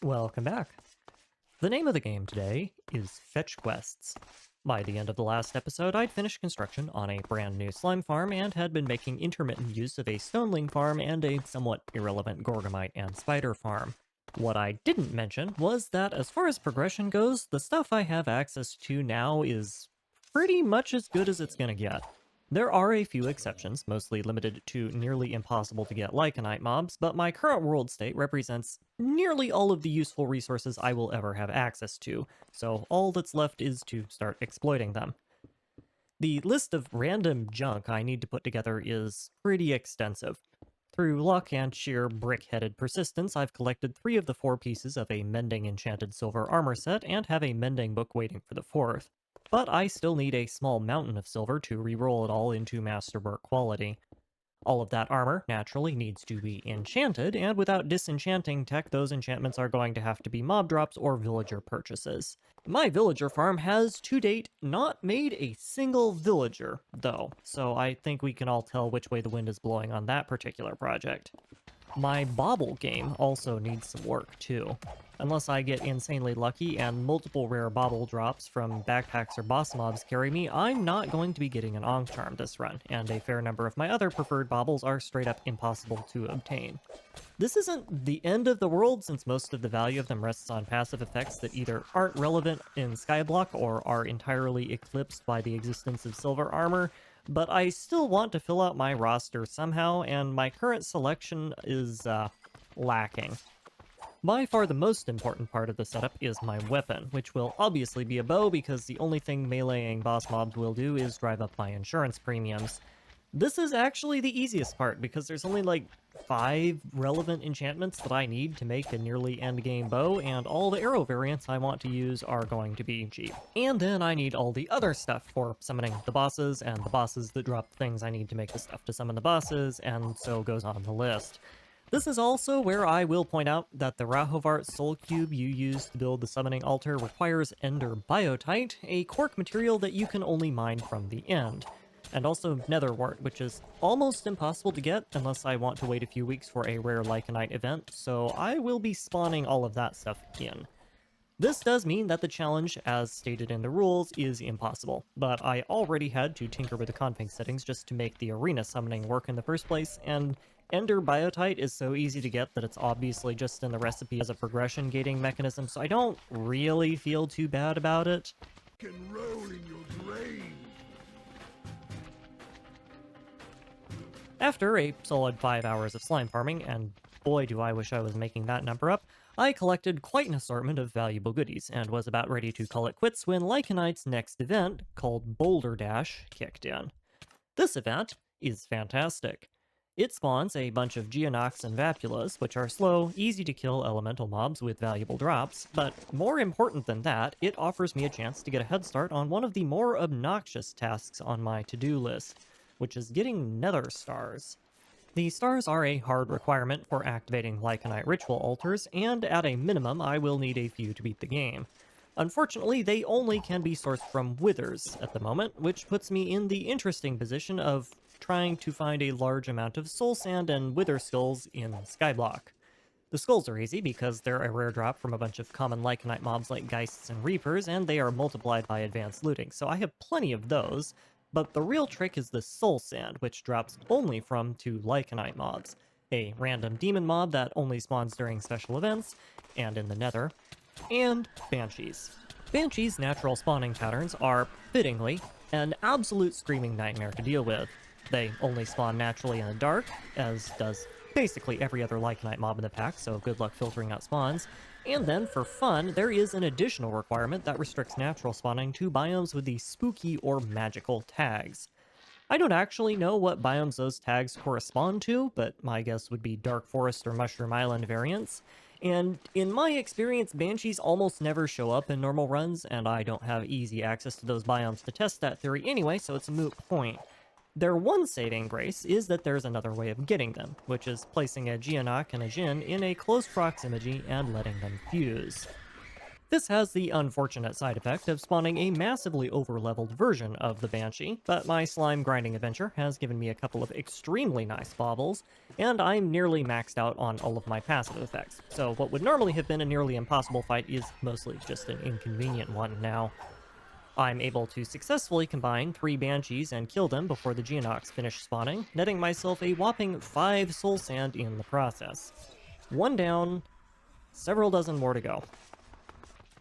Welcome back. The name of the game today is Fetch Quests. By the end of the last episode, I'd finished construction on a brand new slime farm and had been making intermittent use of a stoneling farm and a somewhat irrelevant gorgomite and spider farm. What I didn't mention was that as far as progression goes, the stuff I have access to now is pretty much as good as it's gonna get. There are a few exceptions, mostly limited to nearly impossible to get Lycanite mobs, but my current world state represents nearly all of the useful resources I will ever have access to, so all that's left is to start exploiting them. The list of random junk I need to put together is pretty extensive. Through luck and sheer brick-headed persistence, I've collected 3 of the 4 pieces of a mending enchanted silver armor set and have a mending book waiting for the 4th. But I still need a small mountain of silver to re-roll it all into masterwork quality. All of that armor naturally needs to be enchanted, and without disenchanting tech, those enchantments are going to have to be mob drops or villager purchases. My villager farm has, to date, not made a single villager, though, so I think we can all tell which way the wind is blowing on that particular project. My bauble game also needs some work, too. Unless I get insanely lucky and multiple rare bauble drops from backpacks or boss mobs carry me, I'm not going to be getting an Ankh Charm this run, and a fair number of my other preferred baubles are straight up impossible to obtain. This isn't the end of the world, since most of the value of them rests on passive effects that either aren't relevant in Skyblock or are entirely eclipsed by the existence of silver armor, but I still want to fill out my roster somehow, and my current selection is, lacking. By far the most important part of the setup is my weapon, which will obviously be a bow because the only thing meleeing boss mobs will do is drive up my insurance premiums. This is actually the easiest part because there's only like 5 relevant enchantments that I need to make a nearly endgame bow, and all the arrow variants I want to use are going to be cheap. And then I need all the other stuff for summoning the bosses, and the bosses that drop things I need to make the stuff to summon the bosses, and so goes on the list. This is also where I will point out that the Rahovart Soul Cube you use to build the summoning altar requires Ender Biotite, a quark material that you can only mine from the end. And also Netherwort, which is almost impossible to get unless I want to wait a few weeks for a rare Lycanite event, so I will be spawning all of that stuff in. This does mean that the challenge, as stated in the rules, is impossible, but I already had to tinker with the config settings just to make the arena summoning work in the first place, and Ender Biotite is so easy to get that it's obviously just in the recipe as a progression gating mechanism, so I don't really feel too bad about it. Can roll in your grave. After a solid 5 hours of slime farming, and boy do I wish I was making that number up, I collected quite an assortment of valuable goodies, and was about ready to call it quits when Lycanite's next event, called Boulder Dash, kicked in. This event is fantastic. It spawns a bunch of Geonox and Vapulas, which are slow, easy to kill elemental mobs with valuable drops, but more important than that, it offers me a chance to get a head start on one of the more obnoxious tasks on my to-do list, which is getting nether stars. The stars are a hard requirement for activating Lycanite ritual altars, and at a minimum I will need a few to beat the game. Unfortunately, they only can be sourced from withers at the moment, which puts me in the interesting position of trying to find a large amount of soul sand and wither skulls in Skyblock. The skulls are easy because they're a rare drop from a bunch of common Lycanite mobs like Geists and Reapers, and they are multiplied by advanced looting, so I have plenty of those. But the real trick is the soul sand, which drops only from 2 Lycanite mobs, a random demon mob that only spawns during special events, and in the nether, and banshees. Banshees' natural spawning patterns are, fittingly, an absolute screaming nightmare to deal with. They only spawn naturally in the dark, as does basically every other Lycanite mob in the pack, so good luck filtering out spawns. And then, for fun, there is an additional requirement that restricts natural spawning to biomes with the spooky or magical tags. I don't actually know what biomes those tags correspond to, but my guess would be Dark Forest or Mushroom Island variants. And in my experience, banshees almost never show up in normal runs, and I don't have easy access to those biomes to test that theory anyway, so it's a moot point. Their one saving grace is that there's another way of getting them, which is placing a Geonock and a Jinn in a close proximity and letting them fuse. This has the unfortunate side effect of spawning a massively overleveled version of the Banshee, but my slime grinding adventure has given me a couple of extremely nice baubles, and I'm nearly maxed out on all of my passive effects, so what would normally have been a nearly impossible fight is mostly just an inconvenient one now. I'm able to successfully combine 3 Banshees and kill them before the Geonox finish spawning, netting myself a whopping 5 soul sand in the process. One down, several dozen more to go.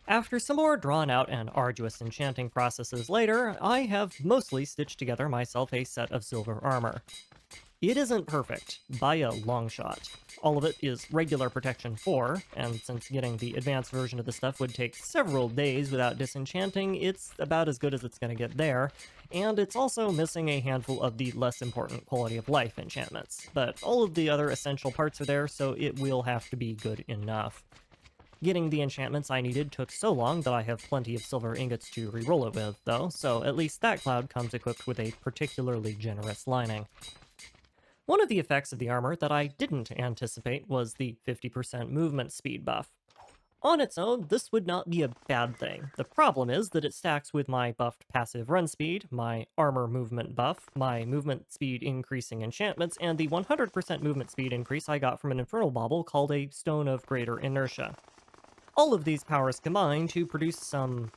After some more drawn-out and arduous enchanting processes later, I have mostly stitched together myself a set of silver armor. It isn't perfect, by a long shot. All of it is regular protection 4, and since getting the advanced version of the stuff would take several days without disenchanting, it's about as good as it's going to get there, and it's also missing a handful of the less important quality of life enchantments, but all of the other essential parts are there, so it will have to be good enough. Getting the enchantments I needed took so long that I have plenty of silver ingots to reroll it with, though, so at least that cloud comes equipped with a particularly generous lining. One of the effects of the armor that I didn't anticipate was the 50% movement speed buff. On its own, this would not be a bad thing. The problem is that it stacks with my buffed passive run speed, my armor movement buff, my movement speed increasing enchantments, and the 100% movement speed increase I got from an infernal bauble called a Stone of Greater Inertia. All of these powers combine to produce some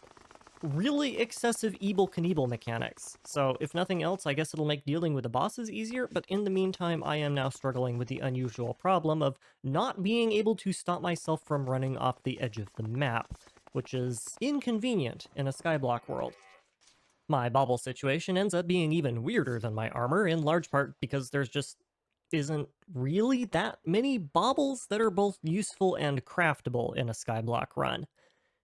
really excessive Evel Knievel mechanics, so if nothing else, I guess it'll make dealing with the bosses easier, but in the meantime, I am now struggling with the unusual problem of not being able to stop myself from running off the edge of the map, which is inconvenient in a skyblock world. My bauble situation ends up being even weirder than my armor, in large part because there's just isn't really that many baubles that are both useful and craftable in a skyblock run.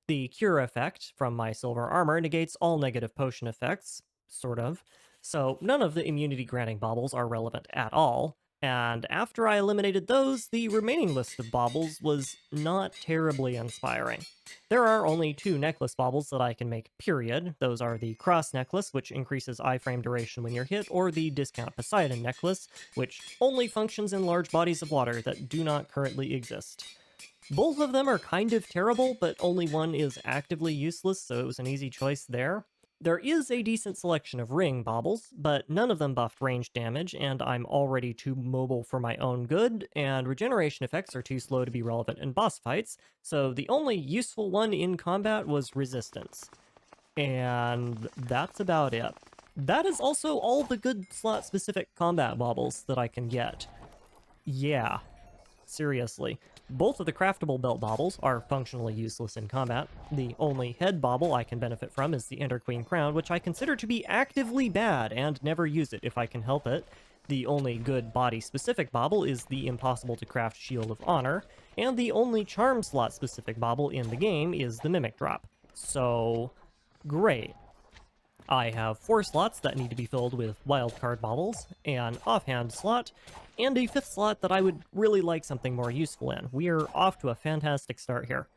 The cure effect from my silver armor negates all negative potion effects, sort of, so none of the immunity granting baubles are relevant at all, and after I eliminated those, the remaining list of baubles was not terribly inspiring. There are only 2 necklace baubles that I can make, period. Those are the Cross Necklace, which increases iframe duration when you're hit, or the Discount Poseidon Necklace, which only functions in large bodies of water that do not currently exist. Both of them are kind of terrible, but only one is actively useless, so it was an easy choice there. There is a decent selection of ring baubles, but none of them buffed range damage, and I'm already too mobile for my own good, and regeneration effects are too slow to be relevant in boss fights, so the only useful one in combat was resistance. And that's about it. That is also all the good slot-specific combat baubles that I can get. Yeah, seriously. Both of the craftable belt baubles are functionally useless in combat. The only head bauble I can benefit from is the Ender Queen Crown, which I consider to be actively bad and never use it if I can help it. The only good body-specific bauble is the impossible to craft Shield of Honor, and the only charm slot-specific bauble in the game is the Mimic Drop. So, great. I have 4 slots that need to be filled with wildcard baubles, an offhand slot, and a 5th slot that I would really like something more useful in. We are off to a fantastic start here.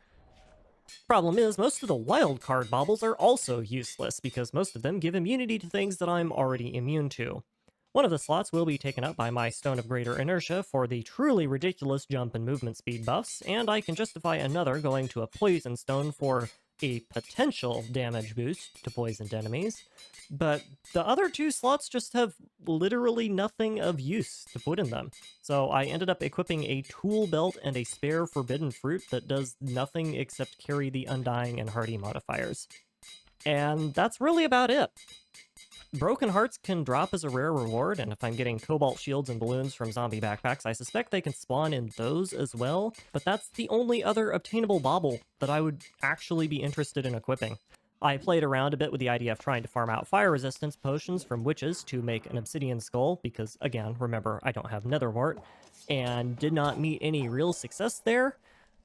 Problem is, most of the wildcard baubles are also useless, because most of them give immunity to things that I'm already immune to. One of the slots will be taken up by my Stone of Greater Inertia for the truly ridiculous jump and movement speed buffs, and I can justify another going to a Poison Stone for a potential damage boost to poisoned enemies, but the other 2 slots just have literally nothing of use to put in them. So I ended up equipping a tool belt and a spare forbidden fruit that does nothing except carry the Undying and Hardy modifiers. And that's really about it. Broken Hearts can drop as a rare reward, and if I'm getting Cobalt Shields and Balloons from zombie backpacks, I suspect they can spawn in those as well, but that's the only other obtainable bauble that I would actually be interested in equipping. I played around a bit with the idea of trying to farm out fire resistance potions from witches to make an obsidian skull, because again, remember, I don't have netherwort, and did not meet any real success there.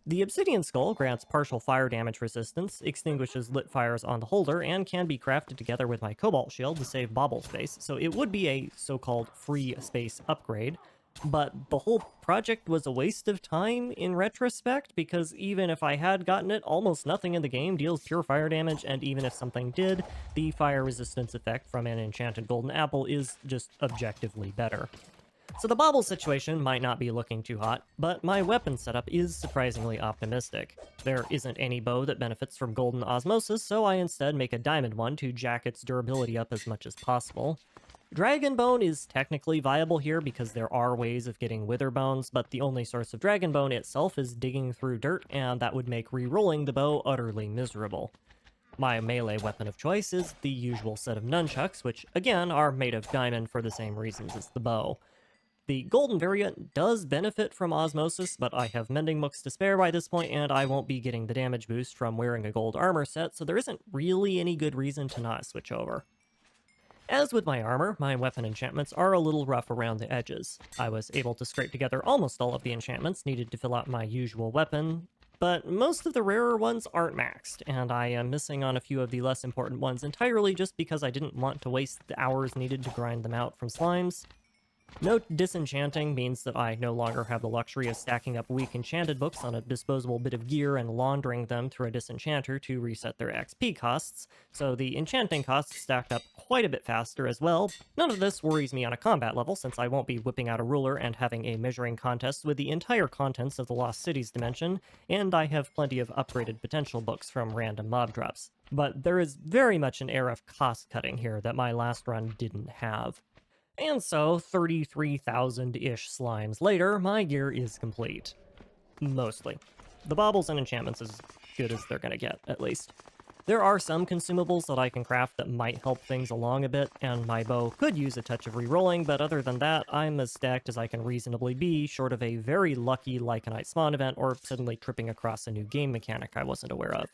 The Obsidian Skull grants partial fire damage resistance, extinguishes lit fires on the holder, and can be crafted together with my Cobalt Shield to save bauble space, so it would be a so-called free space upgrade. But the whole project was a waste of time in retrospect, because even if I had gotten it, almost nothing in the game deals pure fire damage, and even if something did, the fire resistance effect from an enchanted golden apple is just objectively better. So the bobble situation might not be looking too hot, but my weapon setup is surprisingly optimistic. There isn't any bow that benefits from golden osmosis, so I instead make a diamond one to jack its durability up as much as possible. Dragon bone is technically viable here because there are ways of getting wither bones, but the only source of dragon bone itself is digging through dirt, and that would make re-rolling the bow utterly miserable. My melee weapon of choice is the usual set of nunchucks, which again are made of diamond for the same reasons as the bow. The golden variant does benefit from osmosis, but I have mending books to spare by this point, and I won't be getting the damage boost from wearing a gold armor set, so there isn't really any good reason to not switch over. As with my armor, my weapon enchantments are a little rough around the edges. I was able to scrape together almost all of the enchantments needed to fill out my usual weapon, but most of the rarer ones aren't maxed, and I am missing on a few of the less important ones entirely just because I didn't want to waste the hours needed to grind them out from slimes. Note disenchanting means that I no longer have the luxury of stacking up weak enchanted books on a disposable bit of gear and laundering them through a disenchanter to reset their XP costs, so the enchanting costs stacked up quite a bit faster as well. None of this worries me on a combat level, since I won't be whipping out a ruler and having a measuring contest with the entire contents of the Lost Cities dimension, and I have plenty of upgraded potential books from random mob drops. But there is very much an air of cost cutting here that my last run didn't have. And so, 33,000-ish slimes later, my gear is complete. Mostly. The baubles and enchantments is as good as they're gonna get, at least. There are some consumables that I can craft that might help things along a bit, and my bow could use a touch of re-rolling, but other than that, I'm as stacked as I can reasonably be, short of a very lucky Lycanite spawn event or suddenly tripping across a new game mechanic I wasn't aware of.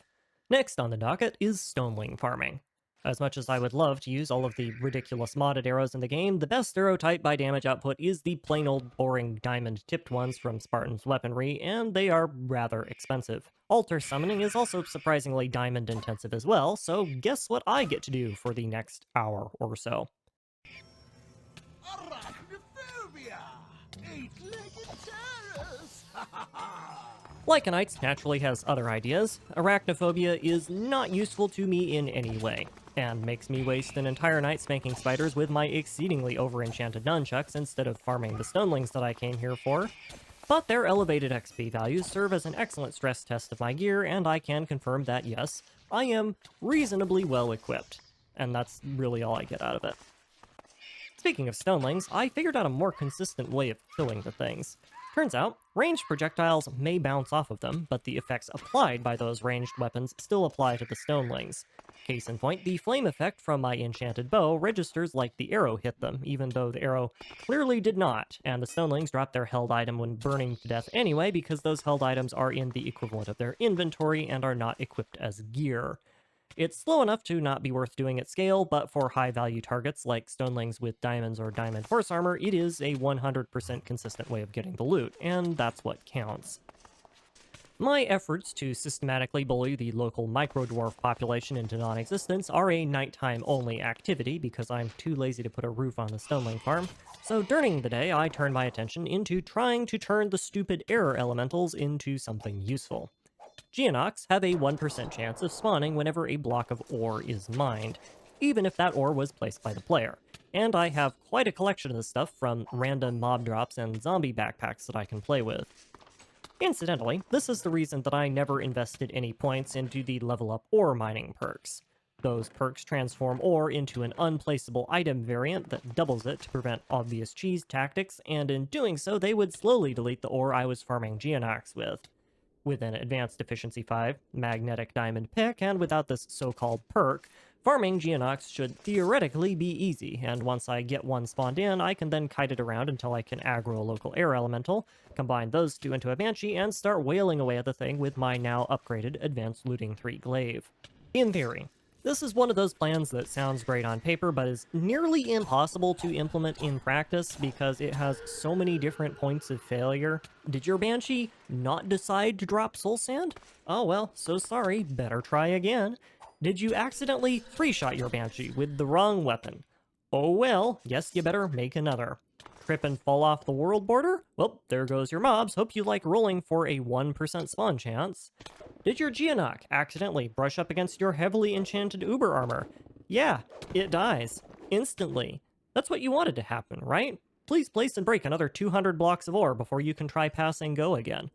Next on the docket is stoneling farming. As much as I would love to use all of the ridiculous modded arrows in the game, the best arrow type by damage output is the plain old boring diamond-tipped ones from Spartan's weaponry, and they are rather expensive. Altar summoning is also surprisingly diamond-intensive as well, so guess what I get to do for the next hour or so. Arachnophobia! Eight-legged terrors! Lycanites naturally has other ideas. Arachnophobia is not useful to me in any way, and makes me waste an entire night spanking spiders with my exceedingly over-enchanted nunchucks instead of farming the stonelings that I came here for. But their elevated XP values serve as an excellent stress test of my gear, and I can confirm that yes, I am reasonably well equipped. And that's really all I get out of it. Speaking of stonelings, I figured out a more consistent way of killing the things. Turns out, ranged projectiles may bounce off of them, but the effects applied by those ranged weapons still apply to the stonelings. Case in point, the flame effect from my enchanted bow registers like the arrow hit them, even though the arrow clearly did not, and the stonelings drop their held item when burning to death anyway because those held items are in the equivalent of their inventory and are not equipped as gear. It's slow enough to not be worth doing at scale, but for high-value targets like stonelings with diamonds or diamond horse armor, it is a 100% consistent way of getting the loot, and that's what counts. My efforts to systematically bully the local micro-dwarf population into non-existence are a nighttime-only activity because I'm too lazy to put a roof on the stoneling farm, so during the day I turn my attention into trying to turn the stupid error elementals into something useful. Geonox have a 1% chance of spawning whenever a block of ore is mined, even if that ore was placed by the player, and I have quite a collection of this stuff from random mob drops and zombie backpacks that I can play with. Incidentally, this is the reason that I never invested any points into the level up ore mining perks. Those perks transform ore into an unplaceable item variant that doubles it to prevent obvious cheese tactics, and in doing so they would slowly delete the ore I was farming Geonox with. With an Advanced Efficiency 5 magnetic diamond pick, and without this so-called perk, farming Geonox should theoretically be easy, and once I get one spawned in, I can then kite it around until I can aggro a local air elemental, combine those two into a Banshee, and start wailing away at the thing with my now upgraded Advanced Looting 3 glaive. In theory, this is one of those plans that sounds great on paper, but is nearly impossible to implement in practice because it has so many different points of failure. Did your Banshee not decide to drop soul sand? Oh well, so sorry, better try again. Did you accidentally 3-shot your Banshee with the wrong weapon? Oh well, guess you better make another. Trip and fall off the world border? Well, there goes your mobs. Hope you like rolling for a 1% spawn chance. Did your Geonox accidentally brush up against your heavily enchanted Uber armor? Yeah, it dies. Instantly. That's what you wanted to happen, right? please place and break another 200 blocks of ore before you can try passing go again.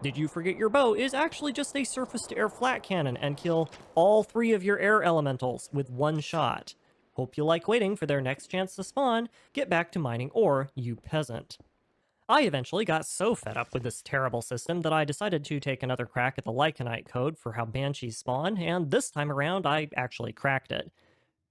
Did you forget your bow is actually just a surface-to-air flat cannon and kill all 3 of your air elementals with 1 shot. Hope you like waiting for their next chance to spawn. Get back to mining ore, you peasant. I eventually got so fed up with this terrible system that I decided to take another crack at the Lycanite code for how banshees spawn, and this time around I actually cracked it.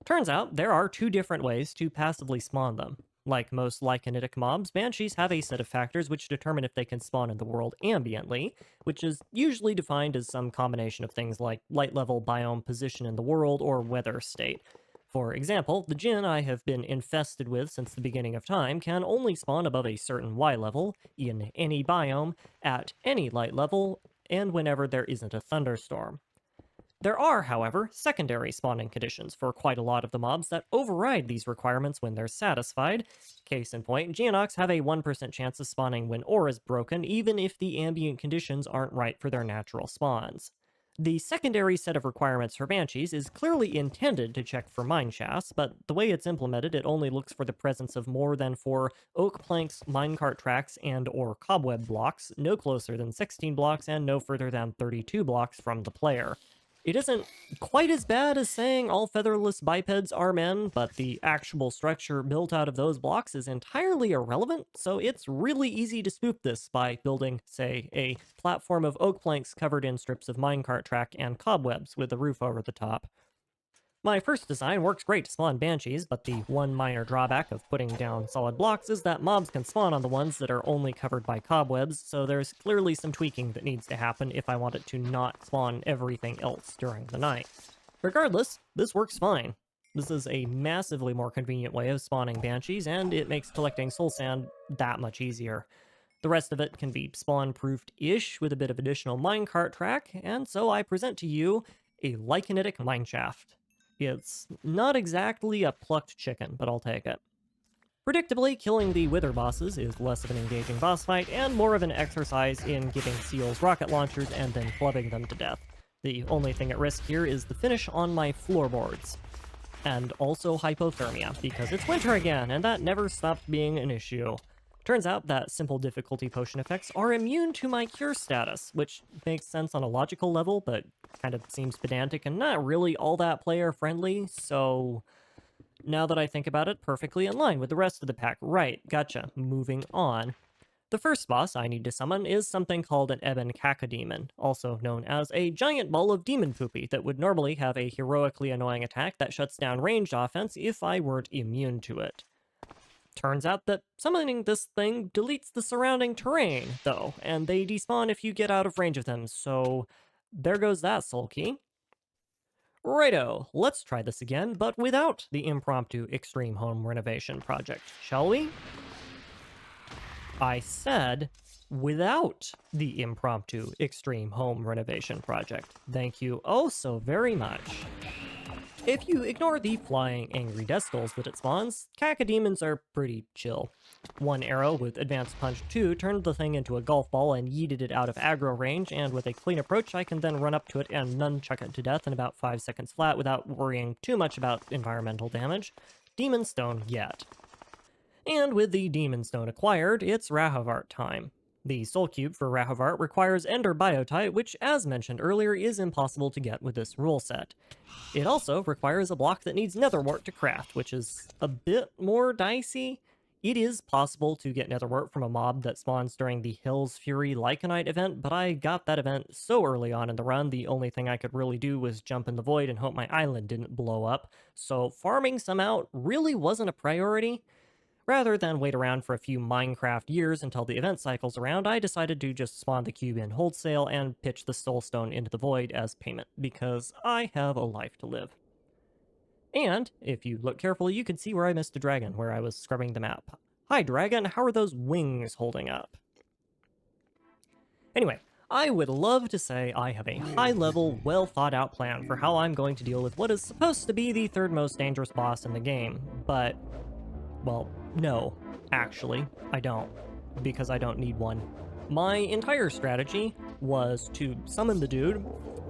Turns out there are 2 different ways to passively spawn them. Like most lycanitic mobs, banshees have a set of factors which determine if they can spawn in the world ambiently, which is usually defined as some combination of things like light level, biome, position in the world, or weather state. For example, the djinn I have been infested with since the beginning of time can only spawn above a certain Y level, in any biome, at any light level, and whenever there isn't a thunderstorm. There are, however, secondary spawning conditions for quite a lot of the mobs that override these requirements when they're satisfied. Case in point, Geonox have a 1% chance of spawning when ore is broken, even if the ambient conditions aren't right for their natural spawns. The secondary set of requirements for Banshees is clearly intended to check for mine shafts, but the way it's implemented, it only looks for the presence of more than 4 oak planks, minecart tracks, and or cobweb blocks, no closer than 16 blocks and no further than 32 blocks from the player. It isn't quite as bad as saying all featherless bipeds are men, but the actual structure built out of those blocks is entirely irrelevant, so it's really easy to spoof this by building, say, a platform of oak planks covered in strips of minecart track and cobwebs with a roof over the top. My first design works great to spawn banshees, but the one minor drawback of putting down solid blocks is that mobs can spawn on the ones that are only covered by cobwebs, so there's clearly some tweaking that needs to happen if I want it to not spawn everything else during the night. Regardless, this works fine. This is a massively more convenient way of spawning banshees, and it makes collecting soul sand that much easier. The rest of it can be spawn-proofed-ish with a bit of additional minecart track, and so I present to you a Lycanitic mineshaft. It's not exactly a plucked chicken, but I'll take it. Predictably, killing the Wither bosses is less of an engaging boss fight and more of an exercise in giving seals rocket launchers and then clubbing them to death. The only thing at risk here is the finish on my floorboards. And also hypothermia, because it's winter again, and that never stopped being an issue. Turns out that simple difficulty potion effects are immune to my cure status, which makes sense on a logical level, but kind of seems pedantic and not really all that player-friendly, so now that I think about it, perfectly in line with the rest of the pack. Right, gotcha. Moving on. The first boss I need to summon is something called an Ebon Cacodemon, also known as a giant ball of demon poopy that would normally have a heroically annoying attack that shuts down ranged offense if I weren't immune to it. Turns out that summoning this thing deletes the surrounding terrain, though, and they despawn if you get out of range of them, so there goes that soul key. Righto, let's try this again, but without the impromptu extreme home renovation project, shall we? I said without the impromptu extreme home renovation project. Thank you oh so very much. If you ignore the flying angry death skulls that it spawns, cacodemons are pretty chill. One arrow with Advanced Punch 2 turned the thing into a golf ball and yeeted it out of aggro range, and with a clean approach I can then run up to it and nunchuck it to death in about 5 seconds flat without worrying too much about environmental damage. Demon Stone yet. And with the Demon Stone acquired, it's Rahavart time. The Soul Cube for Rahavart requires Ender Biotite, which, as mentioned earlier, is impossible to get with this rule set. It also requires a block that needs Netherwort to craft, which is a bit more dicey. It is possible to get Netherwort from a mob that spawns during the Hill's Fury Lycanite event, but I got that event so early on in the run, the only thing I could really do was jump in the void and hope my island didn't blow up, so farming some out really wasn't a priority. Rather than wait around for a few Minecraft years until the event cycles around, I decided to just spawn the cube in wholesale and pitch the soul stone into the void as payment, because I have a life to live. And, if you look carefully, you can see where I missed a dragon, where I was scrubbing the map. Hi dragon, how are those wings holding up? Anyway, I would love to say I have a high-level, well-thought-out plan for how I'm going to deal with what is supposed to be the third most dangerous boss in the game, but, well, no, actually, I don't, because I don't need one. My entire strategy was to summon the dude,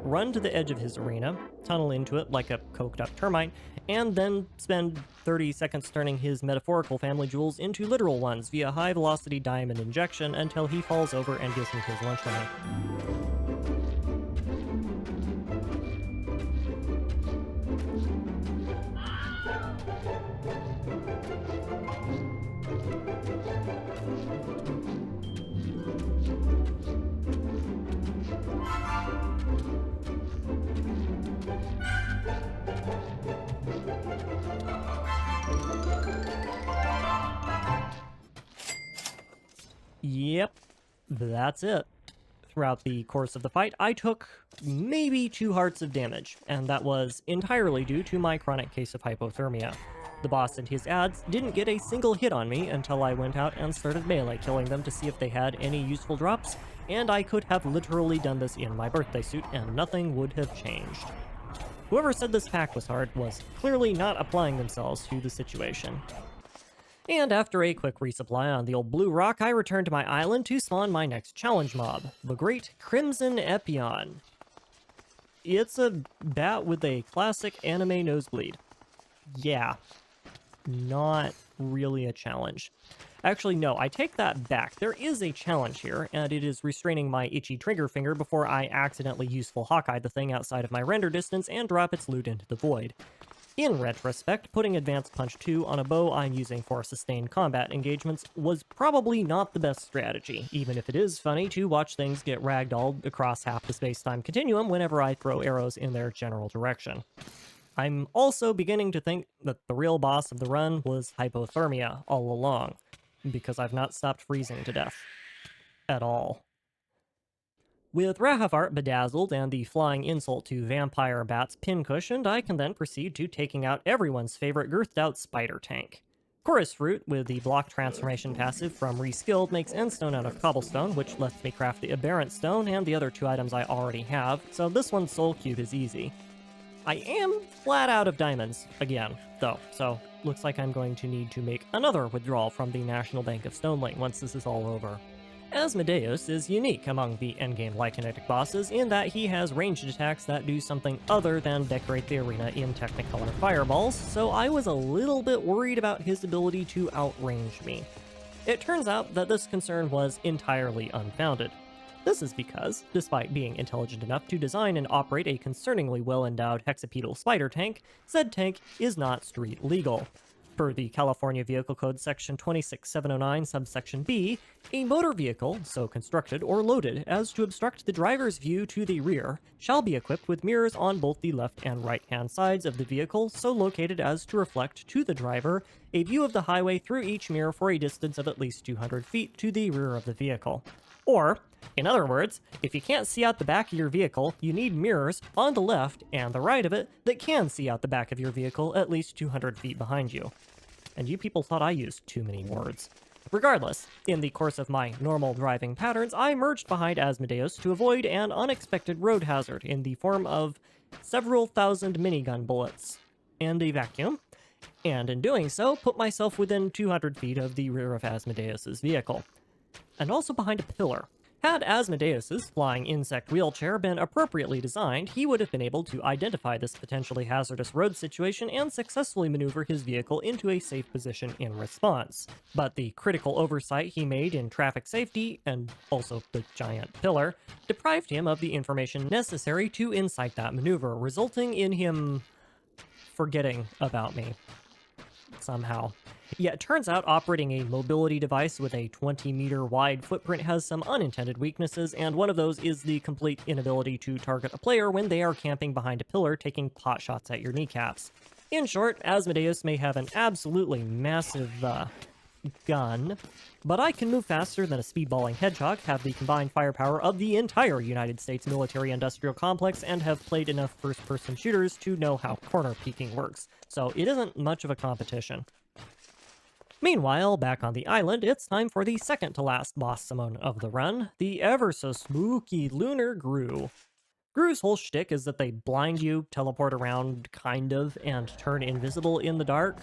run to the edge of his arena, tunnel into it like a coked up termite, and then spend 30 seconds turning his metaphorical family jewels into literal ones via high velocity diamond injection until he falls over and gives me his lunch money. Yep, that's it. Throughout the course of the fight, I took maybe 2 hearts of damage, and that was entirely due to my chronic case of hypothermia. The boss and his ads didn't get a single hit on me until I went out and started melee killing them to see if they had any useful drops, and I could have literally done this in my birthday suit and nothing would have changed. Whoever said this pack was hard was clearly not applying themselves to the situation. And after a quick resupply on the old blue rock, I returned to my island to spawn my next challenge mob, the Great Crimson Epion. It's a bat with a classic anime nosebleed. Yeah, not really a challenge. Actually, no, I take that back. There is a challenge here, and it is restraining my itchy trigger finger before I accidentally useful Hawkeye the thing outside of my render distance and drop its loot into the void. In retrospect, putting Advanced Punch 2 on a bow I'm using for sustained combat engagements was probably not the best strategy, even if it is funny to watch things get ragdolled across half the space-time continuum whenever I throw arrows in their general direction. I'm also beginning to think that the real boss of the run was hypothermia all along, because I've not stopped freezing to death. At all. With Rahafart bedazzled and the flying insult to vampire bats pincushioned, I can then proceed to taking out everyone's favorite girthed out spider tank. Chorus Fruit, with the block transformation passive from Reskilled, makes endstone out of cobblestone, which lets me craft the aberrant stone and the other 2 items I already have, so this one's soul cube is easy. I am flat out of diamonds, again, though, so looks like I'm going to need to make another withdrawal from the National Bank of Stoneling once this is all over. Asmodeus is unique among the endgame Lycanetic bosses in that he has ranged attacks that do something other than decorate the arena in Technicolor fireballs, so I was a little bit worried about his ability to outrange me. It turns out that this concern was entirely unfounded. This is because, despite being intelligent enough to design and operate a concerningly well-endowed hexapedal spider tank, said tank is not street legal. Per the California Vehicle Code Section 26709 subsection B, a motor vehicle, so constructed or loaded as to obstruct the driver's view to the rear, shall be equipped with mirrors on both the left and right-hand sides of the vehicle, so located as to reflect to the driver a view of the highway through each mirror for a distance of at least 200 feet to the rear of the vehicle. Or, in other words, if you can't see out the back of your vehicle, you need mirrors on the left and the right of it that can see out the back of your vehicle at least 200 feet behind you. And you people thought I used too many words. Regardless, in the course of my normal driving patterns, I merged behind Asmodeus to avoid an unexpected road hazard in the form of several thousand minigun bullets and a vacuum, and in doing so, put myself within 200 feet of the rear of Asmodeus's vehicle. And also behind a pillar. Had Asmodeus's flying insect wheelchair been appropriately designed, he would have been able to identify this potentially hazardous road situation and successfully maneuver his vehicle into a safe position in response. But the critical oversight he made in traffic safety, and also the giant pillar, deprived him of the information necessary to incite that maneuver, resulting in him forgetting about me. Somehow. Yeah, it turns out operating a mobility device with a 20-meter wide footprint has some unintended weaknesses, and one of those is the complete inability to target a player when they are camping behind a pillar taking pot shots at your kneecaps. In short, Asmodeus may have an absolutely massive, gun, but I can move faster than a speedballing hedgehog, have the combined firepower of the entire United States military-industrial complex, and have played enough first-person shooters to know how corner peeking works, so it isn't much of a competition. Meanwhile, back on the island, it's time for the second-to-last boss summon of the run, the ever-so-spooky Lunar Grue. Grue's whole shtick is that they blind you, teleport around, kind of, and turn invisible in the dark.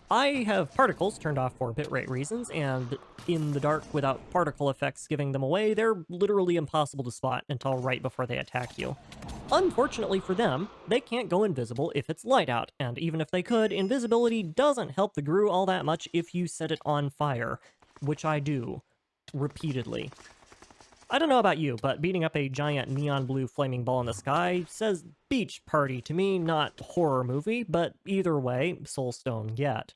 I have particles turned off for bitrate reasons, and in the dark without particle effects giving them away, they're literally impossible to spot until right before they attack you. Unfortunately for them, they can't go invisible if it's light out, and even if they could, invisibility doesn't help the Gru all that much if you set it on fire, which I do, repeatedly. I don't know about you, but beating up a giant neon blue flaming ball in the sky says beach party to me, not horror movie, but either way, Soulstone get.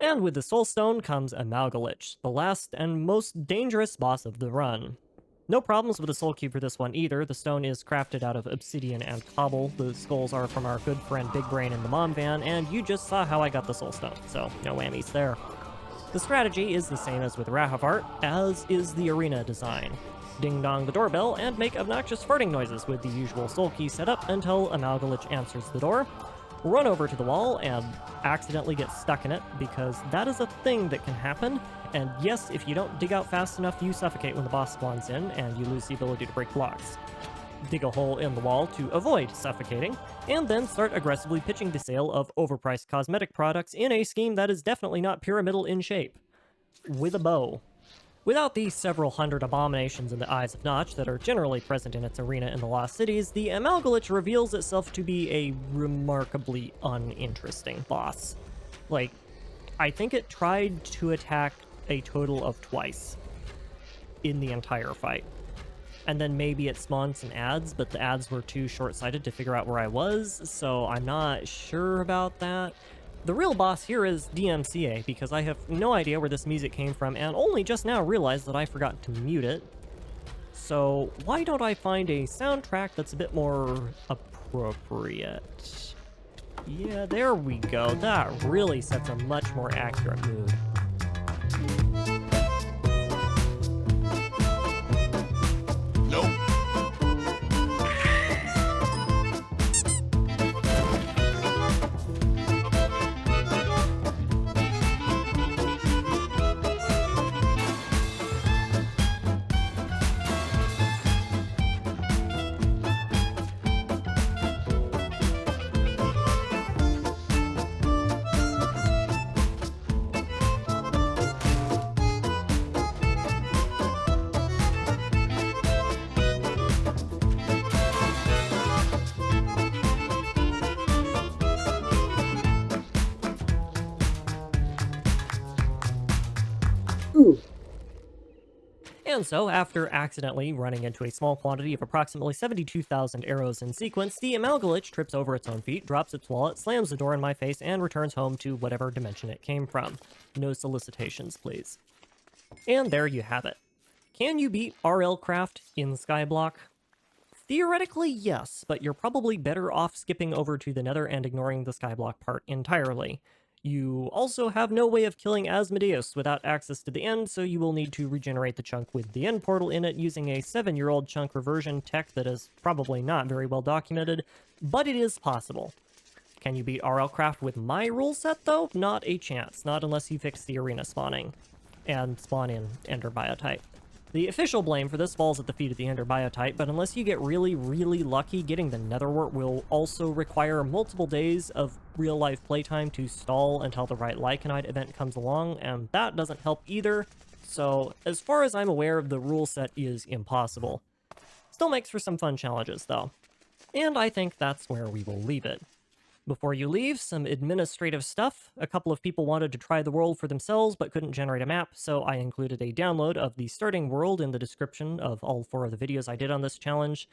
And with the Soulstone comes Amalgalich, the last and most dangerous boss of the run. No problems with the Soul Cube for this one either. The stone is crafted out of obsidian and cobble. The skulls are from our good friend Big Brain in the Mom Van, and you just saw how I got the Soul Stone, so no whammies there. The strategy is the same as with Rahavart, as is the arena design. Ding-dong the doorbell and make obnoxious farting noises with the usual soul key setup until Amalgalich answers the door. Run over to the wall and accidentally get stuck in it, because that is a thing that can happen, and yes, if you don't dig out fast enough, you suffocate when the boss spawns in, and you lose the ability to break blocks. Dig a hole in the wall to avoid suffocating, and then start aggressively pitching the sale of overpriced cosmetic products in a scheme that is definitely not pyramidal in shape. With a bow. Without the several hundred abominations in the Eyes of Notch that are generally present in its arena in the Lost Cities, the Amalgalich reveals itself to be a remarkably uninteresting boss. Like, I think it tried to attack a total of twice in the entire fight. And then maybe it spawned some ads, but the ads were too short-sighted to figure out where I was, so I'm not sure about that. The real boss here is DMCA, because I have no idea where this music came from, and only just now realized that I forgot to mute it. So why don't I find a soundtrack that's a bit more appropriate? Yeah, there we go. That really sets a much more accurate mood. And so, after accidentally running into a small quantity of approximately 72,000 arrows in sequence, the Amalgalich trips over its own feet, drops its wallet, slams the door in my face, and returns home to whatever dimension it came from. No solicitations, please. And there you have it. Can you beat RLCraft in Skyblock? Theoretically, yes, but you're probably better off skipping over to the Nether and ignoring the Skyblock part entirely. You also have no way of killing Asmodeus without access to the end, so you will need to regenerate the chunk with the end portal in it using a 7-year-old chunk reversion tech that is probably not very well documented, but it is possible. Can you beat RLCraft with my rule set, though? Not a chance, not unless you fix the arena spawning and spawn in Ender Biotype. The official blame for this falls at the feet of the Ender Biotype, but unless you get really, really lucky, getting the Netherwort will also require multiple days of real-life playtime to stall until the right Lycanite event comes along, and that doesn't help either, so as far as I'm aware, the rule set is impossible. Still makes for some fun challenges, though. And I think that's where we will leave it. Before you leave, some administrative stuff. A couple of people wanted to try the world for themselves but couldn't generate a map, so I included a download of the starting world in the description of all 4 of the videos I did on this challenge.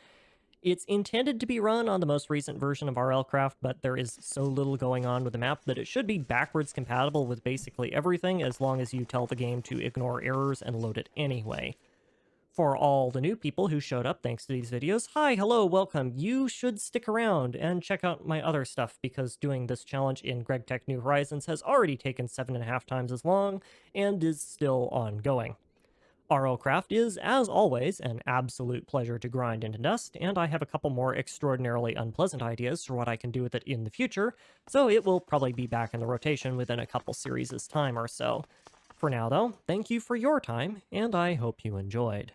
It's intended to be run on the most recent version of RLCraft, but there is so little going on with the map that it should be backwards compatible with basically everything as long as you tell the game to ignore errors and load it anyway. For all the new people who showed up thanks to these videos, hi, hello, welcome. You should stick around and check out my other stuff, because doing this challenge in GregTech New Horizons has already taken 7.5 times as long and is still ongoing. RLCraft is, as always, an absolute pleasure to grind into dust, and I have a couple more extraordinarily unpleasant ideas for what I can do with it in the future, so it will probably be back in the rotation within a couple series' time or so. For now, though, thank you for your time, and I hope you enjoyed.